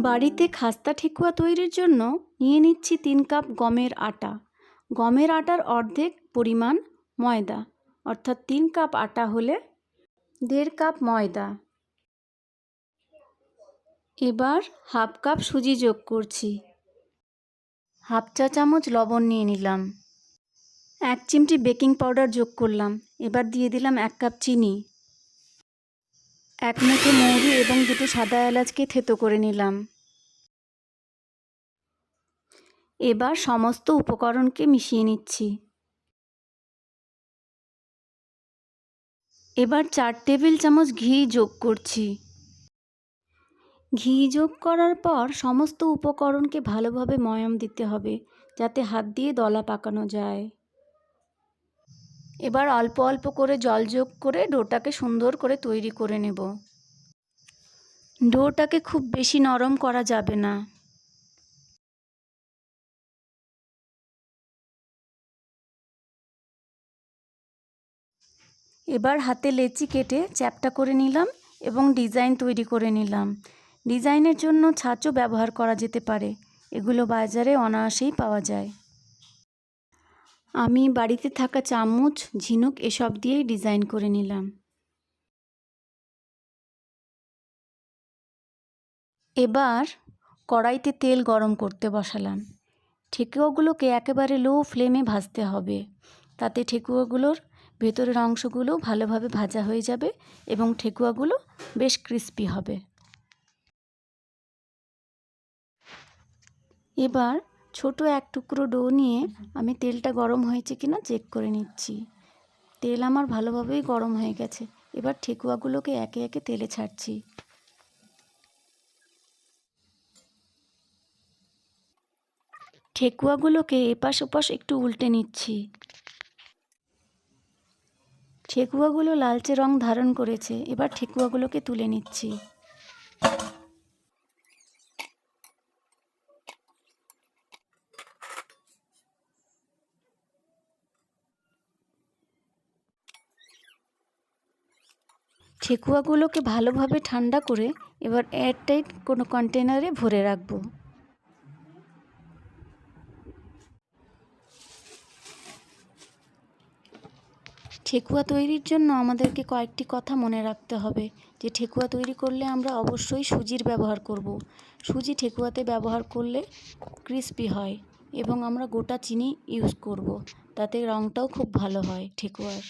বাড়িতে খাস্তা ঠেকুয়া তৈরির জন্য নিয়ে নিচ্ছি 3 কাপ গমের আটা। গমের আটার অর্ধেক পরিমাণ ময়দা, অর্থাৎ 3 কাপ আটা হলে 1.5 কাপ ময়দা। এবার হাফ কাপ সুজি যোগ করছি। হাফ চা চামচ লবণ নিয়ে নিলাম। 1 চিমটি বেকিং পাউডার যোগ করলাম। এবার দিয়ে দিলাম 1 কাপ চিনি। 1 মুঠো মৌরি এবং 2টো সাদা এলাচকে থেতো করে নিলাম। এবার সমস্ত উপকরণকে মিশিয়ে নিচ্ছি। এবার 4 টেবিল চামচ ঘি যোগ করছি। ঘি যোগ করার পর সমস্ত উপকরণকে ভালোভাবে ময়াম দিতে হবে, যাতে হাত দিয়ে দলা পাকানো যায়। এবার অল্প অল্প করে জল যোগ করে ডোটাকে সুন্দর করে তৈরি করে নেব। ডোটাকে খুব বেশি নরম করা যাবে না। এবার হাতে লেচি কেটে চ্যাপ্টা করে নিলাম এবং ডিজাইন তৈরি করে নিলাম। ডিজাইনের জন্য ছাঁচও ব্যবহার করা যেতে পারে, এগুলো বাজারে অনায়াসেই পাওয়া যায়। আমি বাড়িতে থাকা চামচ, ঝিনুক এসব দিয়েই ডিজাইন করে নিলাম। এবার কড়াইতে তেল গরম করতে বসালাম। ঠেকুয়াগুলোকে একেবারে লো ফ্লেমে ভাজতে হবে, তাতে ঠেকুয়াগুলোর ভেতরের অংশগুলো ভালোভাবে ভাজা হয়ে যাবে এবং ঠেকুয়াগুলো বেশ ক্রিস্পি হবে। এবার ছোট এক টুকরো ডো নিয়ে আমি তেলটা গরম হয়েছে কিনা চেক করে নিচ্ছি। তেল আমার ভালোভাবেই গরম হয়ে গেছে। এবার ঠেকুয়াগুলোকে একে একে তেলে ছাড়ছি। ঠেকুয়াগুলোকে এপাশ ওপাশ একটু উল্টে নিচ্ছি। ঠেকুয়াগুলো লালচে রং ধারণ করেছে। এবার ঠেকুয়াগুলোকে তুলে নিচ্ছি। ঠেকুয়াগুলোকে ভালোভাবে ঠান্ডা করে এবার এয়ারটাইট কোনো কন্টেনারে ভরে রাখবো। ঠেকুয়া তৈরির জন্য আমাদেরকে কয়েকটি কথা মনে রাখতে হবে, যে ঠেকুয়া তৈরি করলে আমরা অবশ্যই সুজির ব্যবহার করব। সুজি ঠেকুয়াতে ব্যবহার করলে ক্রিস্পি হয় এবং আমরা গোটা চিনি ইউজ করব, তাতে রঙটাও খুব ভালো হয় ঠেকুয়ার।